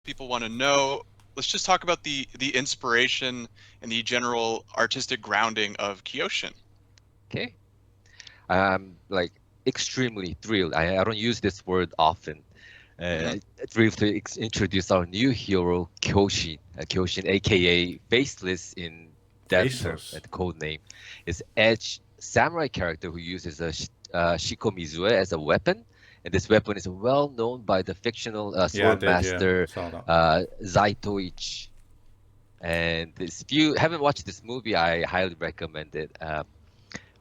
people want to know, let's just talk about the inspiration and the general artistic grounding of Kyoshin. Okay. I'm like extremely thrilled. I don't use this word often. Thrilled to introduce our new hero, Kyoshin. Kyoshin, aka Faceless in that term, Faceless. and the code name is Edge samurai character who uses a Shikomizue as a weapon. And this weapon is well known by the fictional Yeah, I sword did. Yeah, master saw that. Zaitoichi. And this, if you haven't watched this movie, I highly recommend it.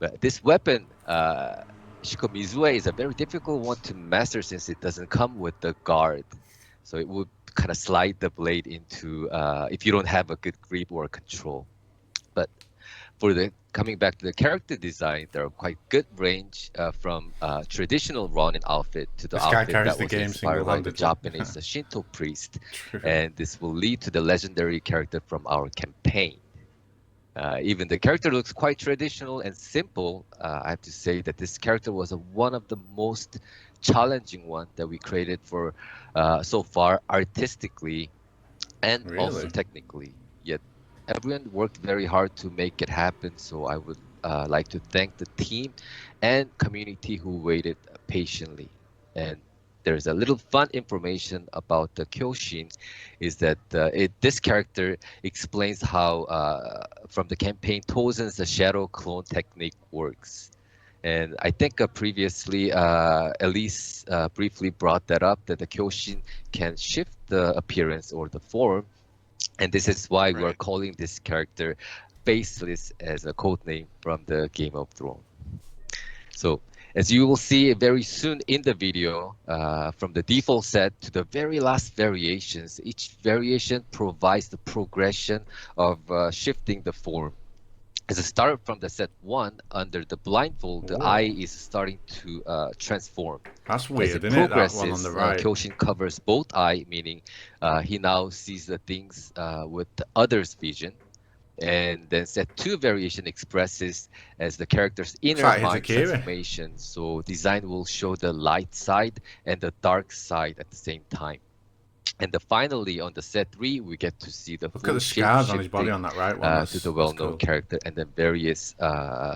But this weapon, Shikomizue, is a very difficult one to master since it doesn't come with the guard. So it would kind of slide the blade into if you don't have a good grip or control. But for the coming back to the character design, there are quite good range from traditional Ronin outfit to the This guy outfit carries that the was game inspired by the single-handedly. Japanese Shinto priest, True. and this will lead to the legendary character from our campaign. Even the character looks quite traditional and simple. I have to say that this character was one of the most challenging one that we created for so far artistically and also Really? technically. Yet everyone worked very hard to make it happen. So I would like to thank the team and community who waited patiently. And there's a little fun information about the Kyoshin is that this character explains how from the campaign Tozen's the shadow clone technique works. And I think previously Elise briefly brought that up that the Kyoshin can shift the appearance or the form, and this is why we're Right. calling this character Faceless as a code name from the Game of Thrones. So as you will see very soon in the video, from the default set to the very last variations, each variation provides the progression of shifting the form. As a start from the set 1, under the blindfold, the eye is starting to transform. That's As weird, it isn't it? That one on the progresses, right. Kyoshin covers both eye, meaning he now sees the things with the other's vision. And then set 2 variation expresses as the character's inner like mind HIKARI. transformation. So design will show the light side and the dark side at the same time. And then finally, on the set 3, we get to see the Look full at the scars on his body shape-shifting on that right one. to the That's well-known cool. character and then various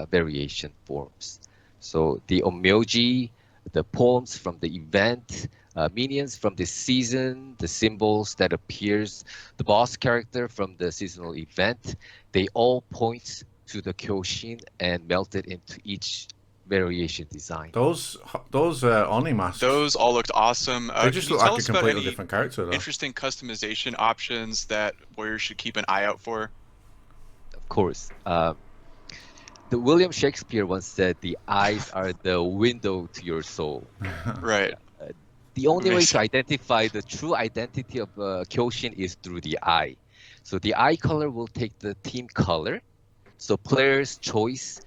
variation forms. So the Omyoji, the poems from the event, minions from the season, the symbols that appears, the boss character from the seasonal event, they all point to the Kyoshin and melted into each variation design. Those Oni masks. Those all looked awesome. They just Can you look tell like a us about completely any different character, though. interesting customization options that warriors should keep an eye out for? Of course. The William Shakespeare once said, "The eyes are the window to your soul." Right. The only way Amazing. to identify the true identity of Kyoshin is through the eye. So the eye color will take the team color. So player's choice,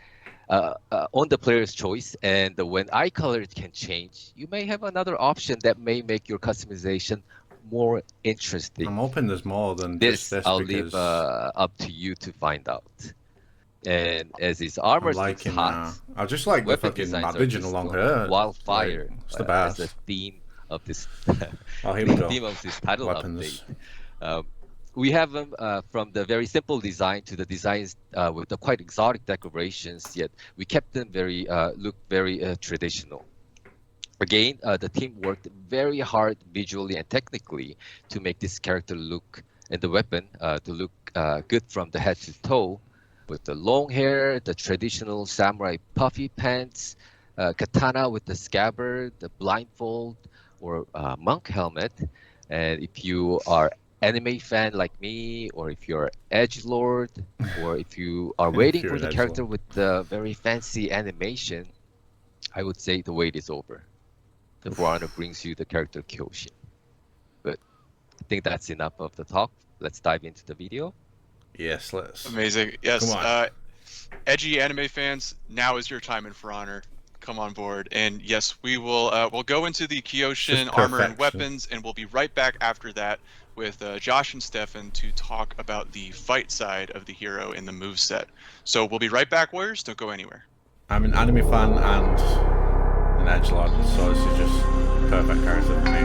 on the player's choice, and when eye color can change, you may have another option that may make your customization more interesting. I'm hoping there's more than just this I'll because leave up to you to find out. And as his armor I'm looks liking. hot, I just like the weapon fucking designs are Vision just long hair. wildfire It's the as the best. theme of this Oh, here we go. theme of this title Weapons. update. We have them from the very simple design to the designs with the quite exotic decorations, yet we kept them look very traditional. Again, the team worked very hard visually and technically to make this character look and the weapon to look good from the head to toe, with the long hair, the traditional samurai puffy pants, katana with the scabbard, the blindfold, or monk helmet. And if you are anime fan like me, or if you're edgelord, or if you are waiting you're for an the edgelord. character with the very fancy animation, I would say the wait is over. The For Honor brings you the character Kyoshin. But I think that's enough of the talk. Let's dive into the video. Yes, let's. Amazing. Yes. Come on. Edgy anime fans, now is your time in For Honor. Come on board. And yes, we will we'll go into the Kyoshin armor and weapons, and we'll be right back after that with Josh and Stefan to talk about the fight side of the hero in the moveset. So we'll be right back, Warriors. Don't go anywhere. I'm an anime fan and an edgelord, so this is just perfect character for me.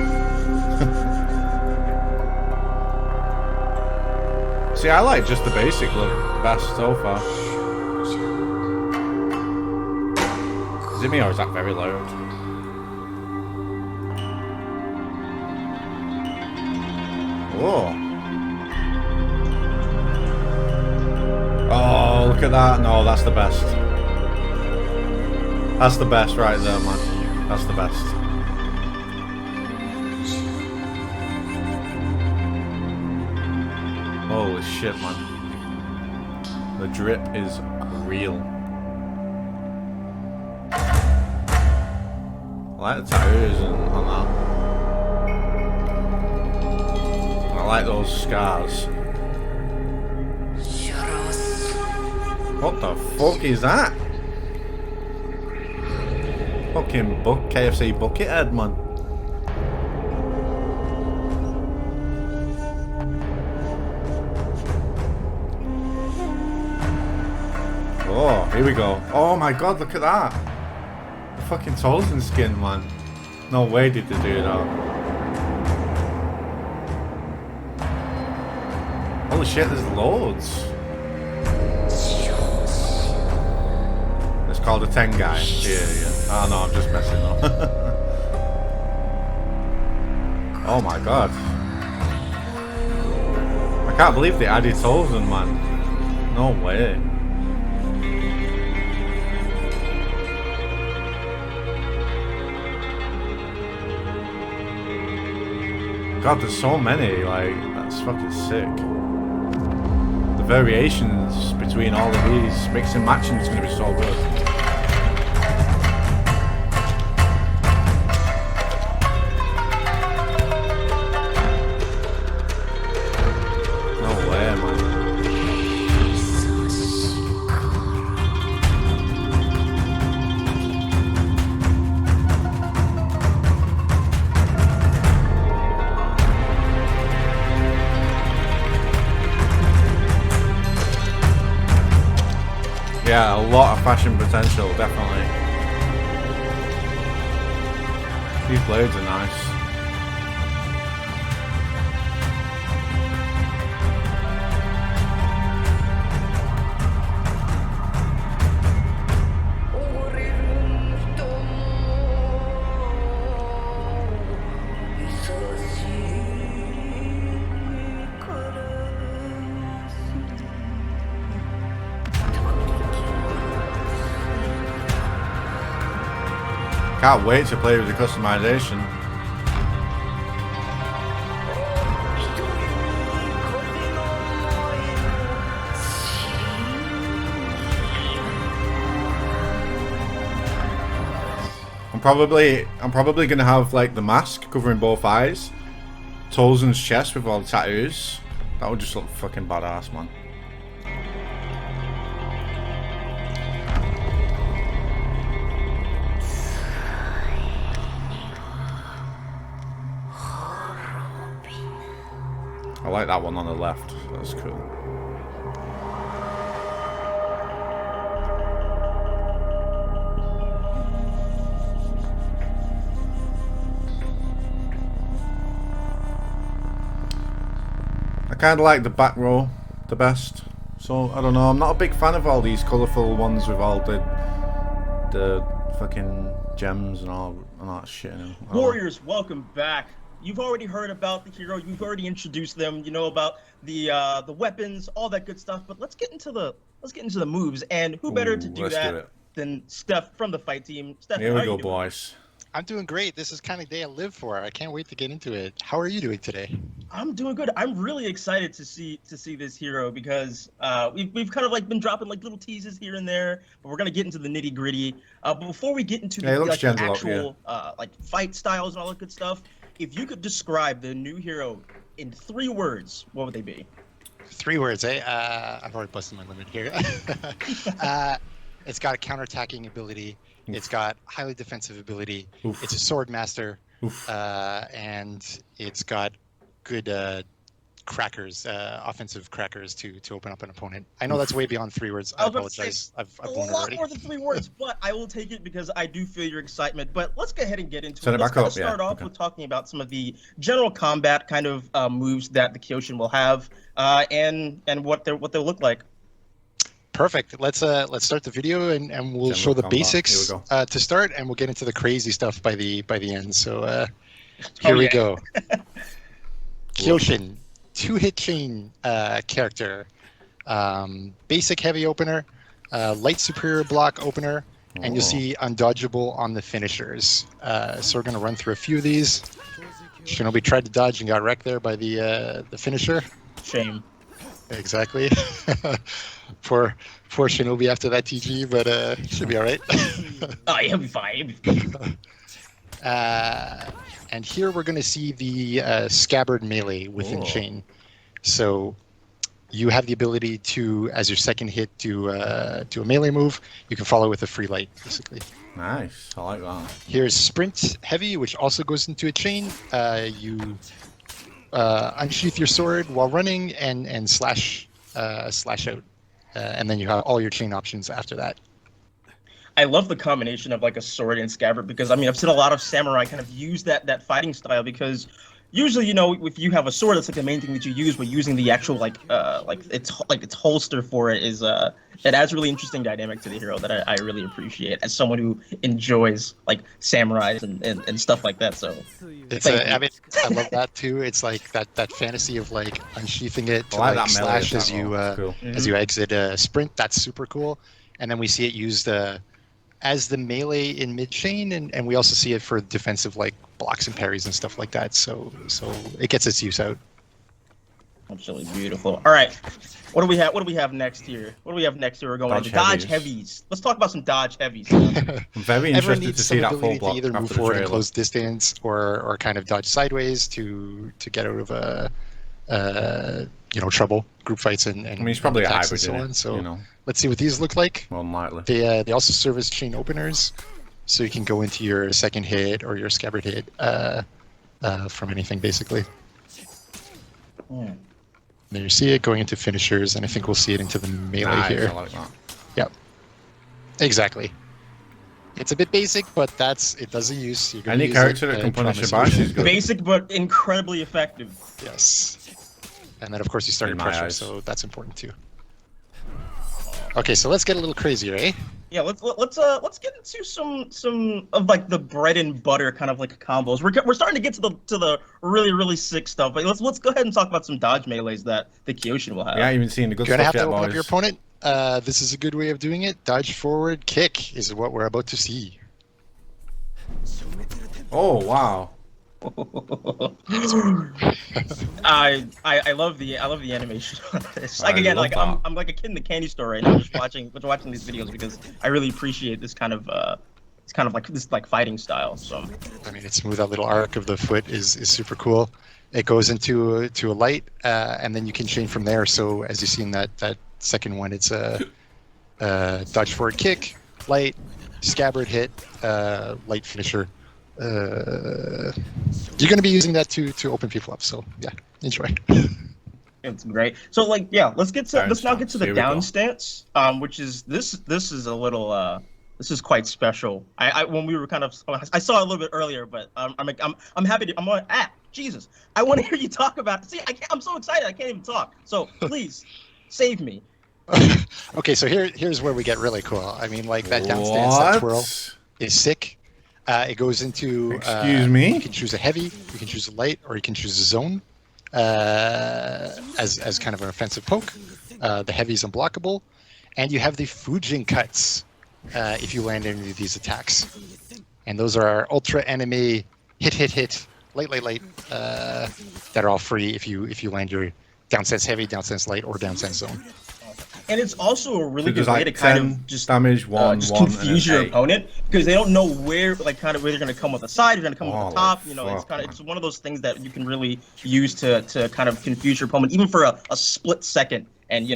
See, I like just the basic look best so far. Is it me or is that very loud? Whoa. Oh, look at that. No, that's the best. That's the best right there, man. That's the best. Holy shit, man. The drip is real. I like the tattoos on that. I like those scars. What the fuck is that? Fucking KFC bucket head, man. Oh, here we go. Oh my god, look at that. The fucking Tozen skin, man. No way did they do that. Holy shit, there's loads. It's called a Tengai. Yeah. Oh no, I'm just messing up. Oh my god. I can't believe they added Tozen, man. No way. God, there's so many, like, that's fucking sick. The variations between all of these, mix and matching is going to be so good. No way, man. Yeah, a lot of fashion potential, definitely. These blades are nice. Can't wait to play with the customization. I'm probably gonna have like the mask covering both eyes, Tozen's chest with all the tattoos. That would just look fucking badass, man. I like that one on the left. That's cool. I kind of like the back row the best. So, I don't know. I'm not a big fan of all these colourful ones with all the fucking gems and all that shit. Warriors, welcome back. You've already heard about the hero. You've already introduced them. You know about the weapons, all that good stuff. But let's get into the moves. And who better to do that than Steph from the fight team? Steph, here we go, boys. I'm doing great. This is kind of the day I live for. I can't wait to get into it. How are you doing today? I'm doing good. I'm really excited to see this hero because we've kind of like been dropping like little teases here and there, but we're gonna get into the nitty gritty. But before we get into the actual like fight styles and all that good stuff, if you could describe the new hero in 3 words, what would they be? 3 words, eh? I've already busted my limit here. It's got a counterattacking ability. Oof. It's got highly defensive ability. Oof. It's a sword master. And it's got good crackers, offensive crackers to open up an opponent. I know that's way beyond 3 words. I apologize. I've blown it already. A lot more than 3 words, but I will take it because I do feel your excitement. But let's go ahead and get into Set it. it Let's back kind up, of start yeah, off okay. with talking about some of the general combat kind of moves that the Kyoshin will have, and what they'll look like. Perfect. Let's start the video and we'll show the combat. basics Here we to start, and we'll get into the crazy stuff by the end. So here we go. Kyoshin, 2-hit chain character, basic heavy opener, light superior block opener, and you'll see undodgeable on the finishers. So we're gonna run through a few of these. Shinobi tried to dodge and got wrecked there by the finisher. Shame. Exactly. Poor Shinobi after that TG, but should be all right. Oh, he'll be fine. He'll be fine. And here we're going to see the scabbard melee within chain. So you have the ability to, as your second hit, do a melee move. You can follow with a free light, basically. Nice. I like that. Here's sprint heavy, which also goes into a chain. You unsheath your sword while running and slash out. And then you have all your chain options after that. I love the combination of like a sword and scabbard because I mean I've seen a lot of samurai kind of use that fighting style because usually if you have a sword that's like the main thing that you use, but using the actual like its holster for it is it adds really interesting dynamic to the hero that I really appreciate as someone who enjoys like samurais and stuff like that. So it's I mean I love that too. It's like that fantasy of like unsheathing it to like slash as you as you exit sprint. That's super cool. And then we see it used as the melee in mid chain, and we also see it for defensive like blocks and parries and stuff like that. So it gets its use out. Absolutely beautiful. All right, what do we have? What do we have next here? We're going into dodge heavies. Let's talk about some dodge heavies. I'm very interested to see that full block to either move forward and close distance, or kind of dodge sideways to get out of trouble, group fights, and I mean, it's probably a hybrid, and so on. So you know. Let's see what these look like. More than likely. They also serve as chain openers, so you can go into your second hit or your scabbard hit from anything, basically. Yeah. There you see it going into finishers, and I think we'll see it into the melee here. I like that. Yep. Exactly. It's a bit basic, but it does a use. Any character that can punish a bash is good. Basic, but incredibly effective. Yes. And then, of course, you start your pressure, so that's important too. Okay, so let's get a little crazier, eh? Yeah, let's get into some of like the bread and butter kind of like combos. We're starting to get to the really sick stuff. But let's go ahead and talk about some dodge melees that the Kyoshin will have. Yeah, even seeing the good You're gonna stuff have to yet, open boys. up your opponent. This is a good way of doing it. Dodge forward kick is what we're about to see. Oh wow. I love the animation on this. Like again, like I'm like a kid in the candy store right now, just watching these videos because I really appreciate this kind of like fighting style. So I mean, it's smooth. That little arc of the foot is super cool. It goes into a light, and then you can chain from there. So as you see in that second one, it's a dodge forward kick, light, scabbard hit, light finisher. You're going to be using that to open people up, so yeah, enjoy. It's great. So like let's now get to the down stance, which is this is a little this is quite special. When we were I saw it a little bit earlier, but I'm happy to Jesus, I want to hear you talk about it. See, I'm so excited I can't even talk. So please save me. Okay, so here's where we get really cool. I mean, like that down stance, that twirl is sick. It goes into. Excuse me. You can choose a heavy, you can choose a light, or you can choose a zone as kind of an offensive poke. The heavy is unblockable, and you have the Fujin cuts if you land any of these attacks. And those are our ultra enemy hit, light that are all free if you land your down sense heavy, down sense light, or down sense zone. And it's also a really good way to kind of just damage just confuse your opponent because they don't know where they're going to come with the side, you're going to come with the top. It's one of those things that you can really use to kind of confuse your opponent, even for a split second. And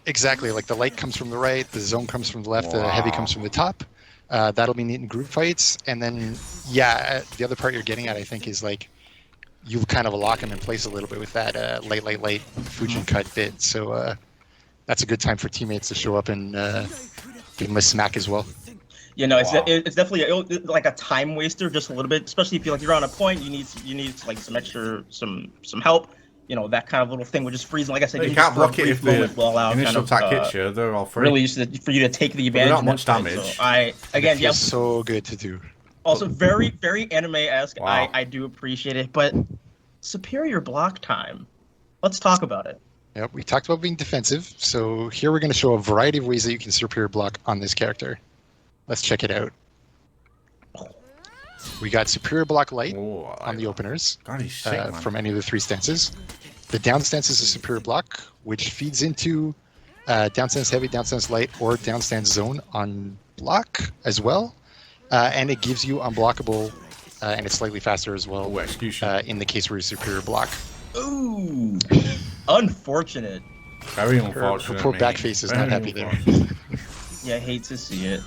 exactly, like the light comes from the right, the zone comes from the left, the heavy comes from the top. That'll be neat in group fights. And then the other part you're getting at, I think, is like you kind of lock him in place a little bit with that light Fujin cut bit. So that's a good time for teammates to show up and give him a smack as well. You know, it's definitely like a time waster, just a little bit. Especially if you're on a point, you need like some extra some help. You know, that kind of little thing would just freeze. Like I said, you can't block it if the initial attack hits you. They're all free. Really, for you to take the advantage. Not much damage. So so good to do. Also, very anime-esque. Wow. I do appreciate it, but superior block time. Let's talk about it. Yep, we talked about being defensive, so here we're going to show a variety of ways that you can superior block on this character. Let's check it out. We got superior block light on the openers from any of the 3 stances. The down stance is a superior block, which feeds into down stance heavy, down stance light, or down stance zone on block as well. And it gives you unblockable, and it's slightly faster as well in the case where you superior block. Ooh, unfortunate. Very unfortunate. Her poor backface is not happy there. Yeah, I hate to see it.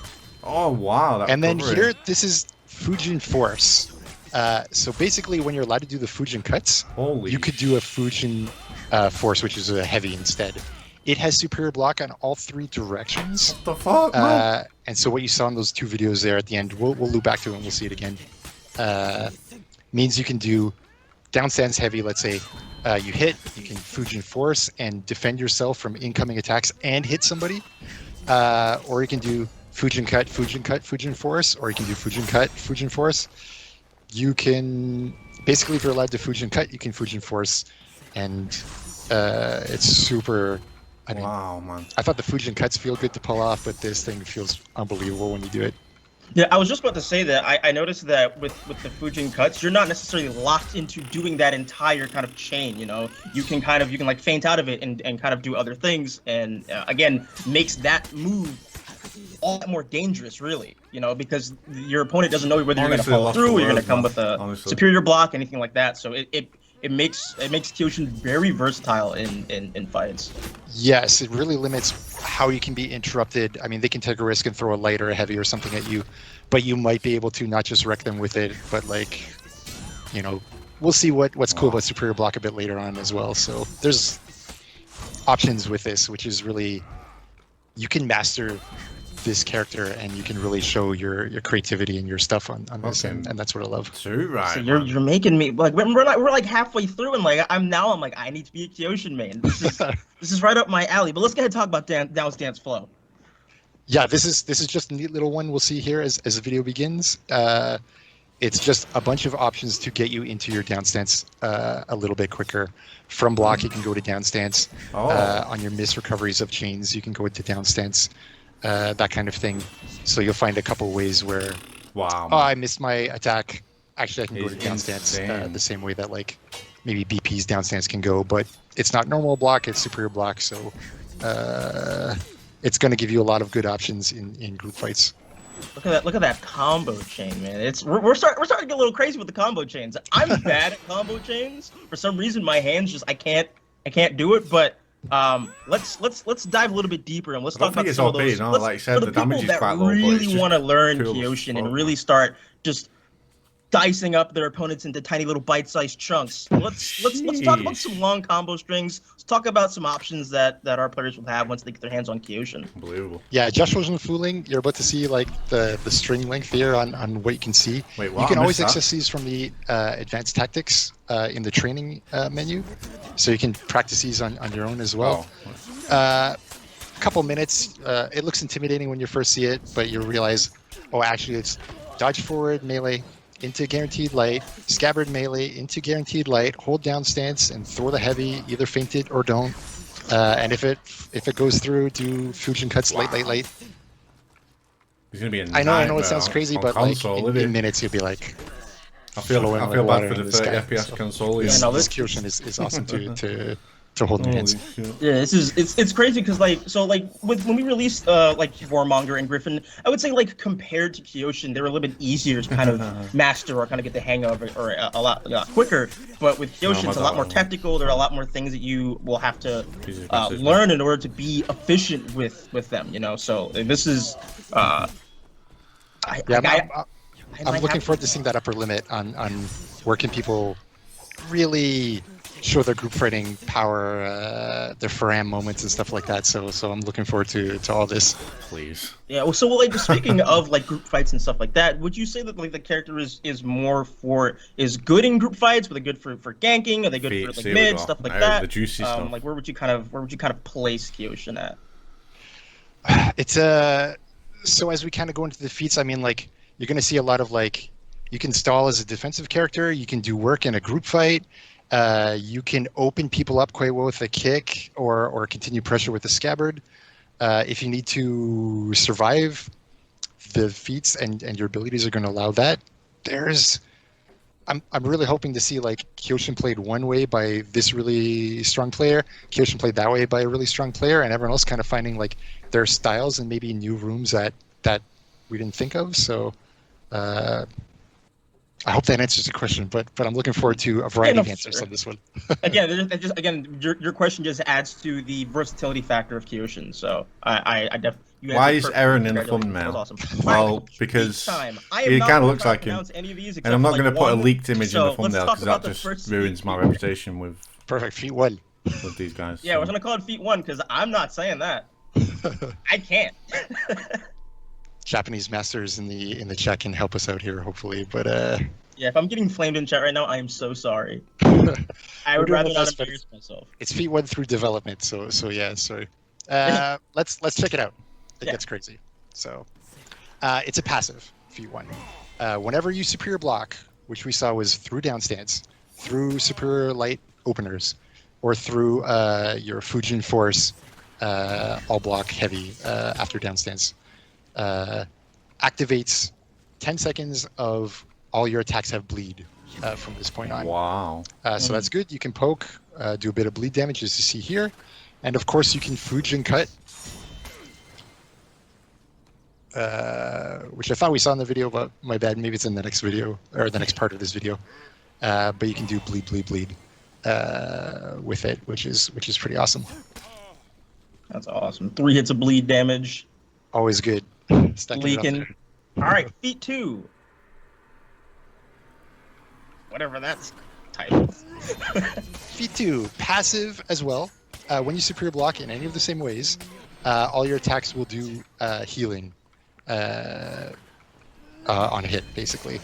Oh, wow. And then here, this is Fujin Force. So basically, when you're allowed to do the Fujin cuts, you could do a Fujin Force, which is a heavy instead. It has superior block on all 3 directions. What the fuck, man? And so what you saw in those 2 videos there at the end, we'll loop back to it and we'll see it again. Means you can do down stance heavy, let's say you hit, you can Fujin Force and defend yourself from incoming attacks and hit somebody. Or you can do Fujin cut, Fujin Force, or you can do Fujin cut, Fujin Force. You can, basically if you're allowed to Fujin cut, you can Fujin Force, and it's super... I mean, wow, man. I thought the Fujin cuts feel good to pull off, but this thing feels unbelievable when you do it. Yeah, I was just about to say that I noticed that with the Fujin cuts, you're not necessarily locked into doing that entire kind of chain, you know? You can like feint out of it and kind of do other things, and again, makes that move all that more dangerous, really, you know, because your opponent doesn't know whether you're going to follow through or you're going to come with a superior block, anything like that. So it makes Kyoshin very versatile in fights. Yes, it really limits how you can be interrupted. I mean, they can take a risk and throw a light or a heavy or something at you, but you might be able to not just wreck them with it, but like, you know, we'll see what's cool about superior block a bit later on as well. So there's options with this, which is really, you can master this character and you can really show your creativity and your stuff on this, and that's what I love. True, right? So you're making me like we're like halfway through and like I'm like I need to be a Kyoshin main. This is right up my alley. But let's go ahead and talk about down stance flow. Yeah, this is just a neat little one we'll see here as the video begins. It's just a bunch of options to get you into your down stance a little bit quicker. From block, you can go to down stance. On your miss recoveries of chains, you can go into down stance. That kind of thing. So you'll find a couple ways where, I missed my attack. Actually, I can go to down stance the same way that like maybe BP's down stance can go, but it's not normal block, it's superior block. So it's going to give you a lot of good options in group fights. Look at that combo chain, man. We're starting to get a little crazy with the combo chains. I'm bad at combo chains. For some reason, my hands just I can't do it, but let's dive a little bit deeper and let's talk about some of those. Like I said, the damage is quite low. Really want to learn Kyoshin and really start just dicing up their opponents into tiny little bite-sized chunks. Let's talk about some long combo strings. Let's talk about some options that our players will have once they get their hands on Kyoshin. Unbelievable. Yeah, Josh wasn't fooling. You're about to see like the string length here on what you can see. Wait, what? You can always access these from the advanced tactics in the training menu, so you can practice these on your own as well. A couple minutes. It looks intimidating when you first see it, but you realize, oh, actually it's dodge forward melee into guaranteed light, scabbard melee into guaranteed light, hold down stance and throw the heavy, either feint it or don't. And if it goes through, do Fujin cuts light. He's gonna be a I know it sounds crazy, but console, like in minutes you'll be like, I feel bad for the 30 FPS console. Yeah, this Kyoshin is awesome to hold in hands. Yeah, it's crazy because when we released like Warmonger and Griffin, I would say like compared to Kyoshin, they were a little bit easier to kind of master or kind of get the hang of, or a lot quicker. But with Kyoshin, it's a lot more technical. There are a lot more things that you will have to learn in order to be efficient with them. You know, so this is. I'm looking forward to seeing that upper limit on where can people really show their group fighting power, their Faram moments and stuff like that. So I'm looking forward to all this. Please. Yeah. Well, so like speaking of like group fights and stuff like that, would you say that like the character is good in group fights? Are they good for ganking? Are they good for like mid stuff like that? The juicy stuff. Like where would you kind of place Kyoshin at? It's so as we kind of go into the feats, I mean, like you're going to see a lot of like you can stall as a defensive character, you can do work in a group fight. You can open people up quite well with a kick or continue pressure with a scabbard. If you need to survive the feats and your abilities are going to allow that, I'm really hoping to see like Kyoshin played one way by this really strong player, Kyoshin played that way by a really strong player, and everyone else kind of finding like their styles and maybe new rooms that we didn't think of. So I hope that answers the question, but I'm looking forward to a variety of answers on this one. Again, your question just adds to the versatility factor of Kyoshin. So I definitely. Why is Aaron in the thumbnail? Awesome. Well, because it kind of looks like him. And I'm not going to put a leaked image in the thumbnail because that just ruins my reputation with. Perfect. Feat 1. With these guys. Yeah, we're gonna call it Feat 1 because I'm not saying that. I can't. Japanese masters in the chat can help us out here, hopefully. But yeah, if I'm getting flamed in chat right now, I am so sorry. I would rather not embarrass myself. It's Feat 1 through development, so yeah, sorry. Let's check it out. It gets crazy. So it's a passive Feat 1. Whenever you superior block, which we saw was through down stance, through superior light openers, or through your Fujin force all block heavy after down stance. Activates 10 seconds of all your attacks have bleed from this point on. Wow. So that's good. You can poke, do a bit of bleed damage as you see here. And of course you can Fujin cut, which I thought we saw in the video, but my bad, maybe it's in the next video, or the next part of this video. But you can do bleed with it, which is pretty awesome. That's awesome. 3 hits of bleed damage. Always good. Leaking. All right, Feat 2. Whatever that's titled. Feat 2, passive as well. When you superior block in any of the same ways, all your attacks will do healing on a hit, basically.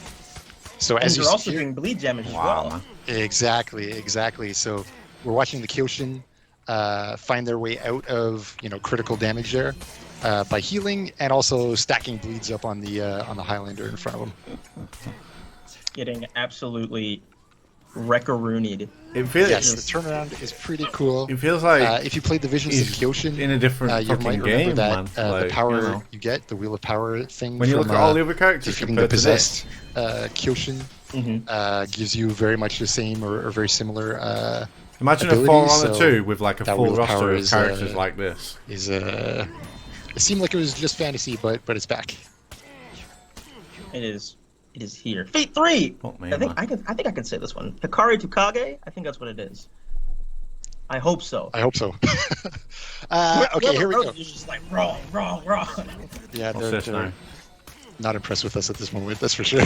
So as you're also doing bleed damage as well. Exactly. So we're watching the Kyoshin find their way out of critical damage there. By healing and also stacking bleeds up on the Highlander in front of him. Getting absolutely wreck-a-roonied. It feels the turnaround is pretty cool. It feels like if you played the Visions of Kyoshin in a different fucking game, that, man. the power you get, the Wheel of Power thing. When you look at all the other characters defeating the possessed, Kyoshin gives you very much the same or very similar. Imagine a 4-on-2 with like a full roster of characters like this. It seemed like it was just fantasy, but it's back. It is here. Feat 3. Man, I think I can say this one. HIKARI to KAGE. I think that's what it is. I hope so. Okay, here we go. It's just like wrong. Yeah, they're not impressed with us at this moment. That's for sure.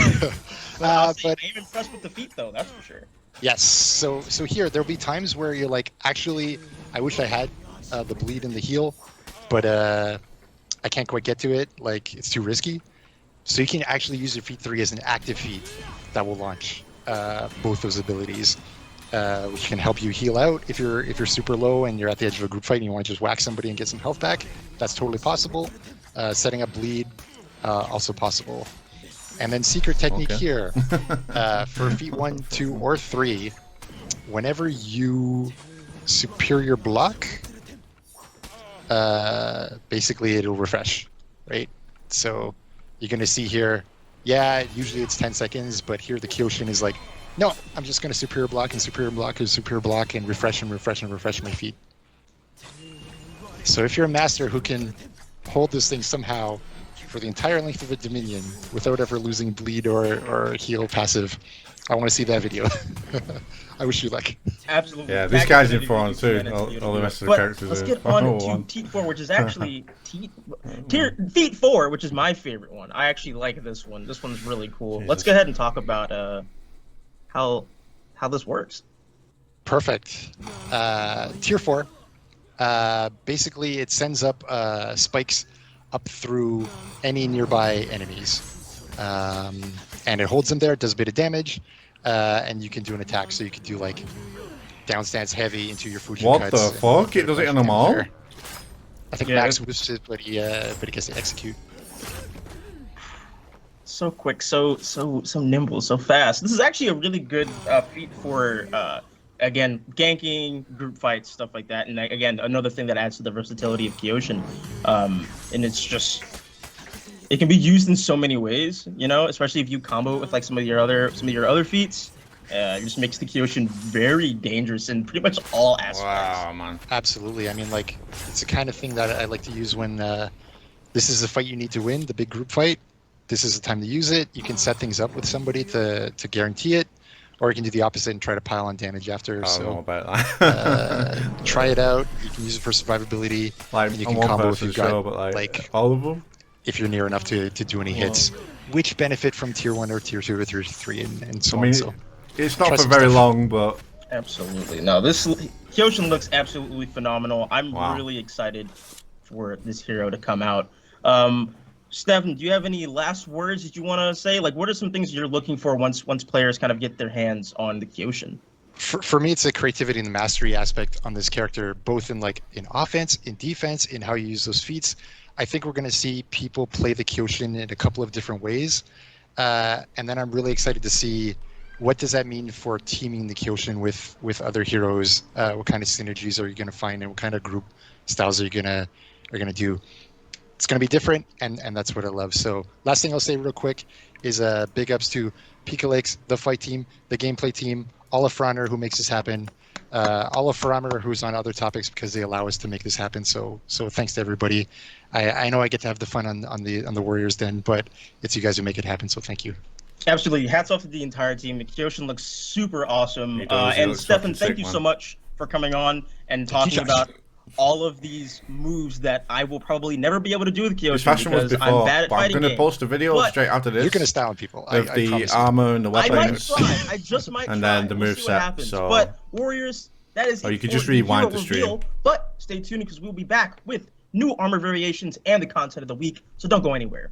But I'm impressed with the feat, though. That's for sure. Yes. So here there'll be times where you're like, actually, I wish I had the bleed and the heal, but I can't quite get to it. Like it's too risky. So you can actually use your Feat 3 as an active feat that will launch both those abilities, which can help you heal out if you're super low and you're at the edge of a group fight and you want to just whack somebody and get some health back. That's totally possible. Setting up bleed, also possible. And then secret technique here for Feat 1, 2, or 3. Whenever you superior block, basically it'll refresh, right? So you're going to see here, usually it's 10 seconds, but here the Kyoshin is like, no, I'm just going to superior block and refresh my feet. So if you're a master who can hold this thing somehow for the entire length of a Dominion without ever losing bleed or heal passive, I want to see that video. I wish you luck. Absolutely. Yeah, this guy's in 4-on-2. All the rest of the characters let's are get on to Feat 4, which is actually Feat 4, which is my favorite one. I actually like this one. This one's really cool. Jesus. Let's go ahead and talk about how how this works. Perfect. Tier 4. Basically, it sends up spikes up through any nearby enemies. And it holds them there, does a bit of damage, and you can do an attack. So you can do like down stance heavy into your Fujin What cuts. the fuck? It does it in them all? I think Max boosts it, but he gets to execute. So quick, so nimble, so fast. This is actually a really good feat for again ganking, group fights, stuff like that. And again, another thing that adds to the versatility of Kyoshin. And it's just, it can be used in so many ways, you know, especially if you combo it with like some of your other feats. It just makes the Kyoshin very dangerous in pretty much all aspects. Wow, man. Absolutely. I mean, like, it's the kind of thing that I like to use when this is the fight you need to win, the big group fight. This is the time to use it. You can set things up with somebody to guarantee it, or you can do the opposite and try to pile on damage after. I don't know So about that. try it out. You can use it for survivability. Like, and you on can one combo if person you've show, got, but like all of them? if you're near enough to do any hits, which benefit from tier 1 or tier 2 or tier 3 and so on. So it's not try for some very stuff. long, but Absolutely. No, this Kyoshin looks absolutely phenomenal. I'm Wow. really excited for this hero to come out. Stefan, do you have any last words that you want to say? Like, what are some things you're looking for once players kind of get their hands on the Kyoshin? For me, it's the creativity and the mastery aspect on this character, both in offense, in defense, in how you use those feats. I think we're going to see people play the Kyoshin in a couple of different ways. And then I'm really excited to see what does that mean for teaming the Kyoshin with other heroes. What kind of synergies are you going to find, and what kind of group styles are you gonna do? It's going to be different, and that's what I love. So last thing I'll say real quick is big ups to Pika Lakes, the fight team, the gameplay team, all of Frauner who makes this happen, all of Armour who's on other topics because they allow us to make this happen. So thanks to everybody. I know I get to have the fun on the Warriors Den, but it's you guys who make it happen. So thank you. Absolutely. Hats off to the entire team. The Kyoshin looks super awesome. He does. He And looks Stefan, fucking thank sick, you man. so much for coming on and talking about all of these moves that I will probably never be able to do with Kyoshin his fashion was because before. I'm bad at But I'm fighting going to games. post a video But straight after this. You're going to style people. Of I the promise you. armor and the I might weapons. try. I just might And try. then the We'll see what moveset, happens. so- But Warriors, that is Or it you could for just rewind hero the stream. reveal. But stay tuned because we'll be back with new armor variations and the content of the week. So don't go anywhere.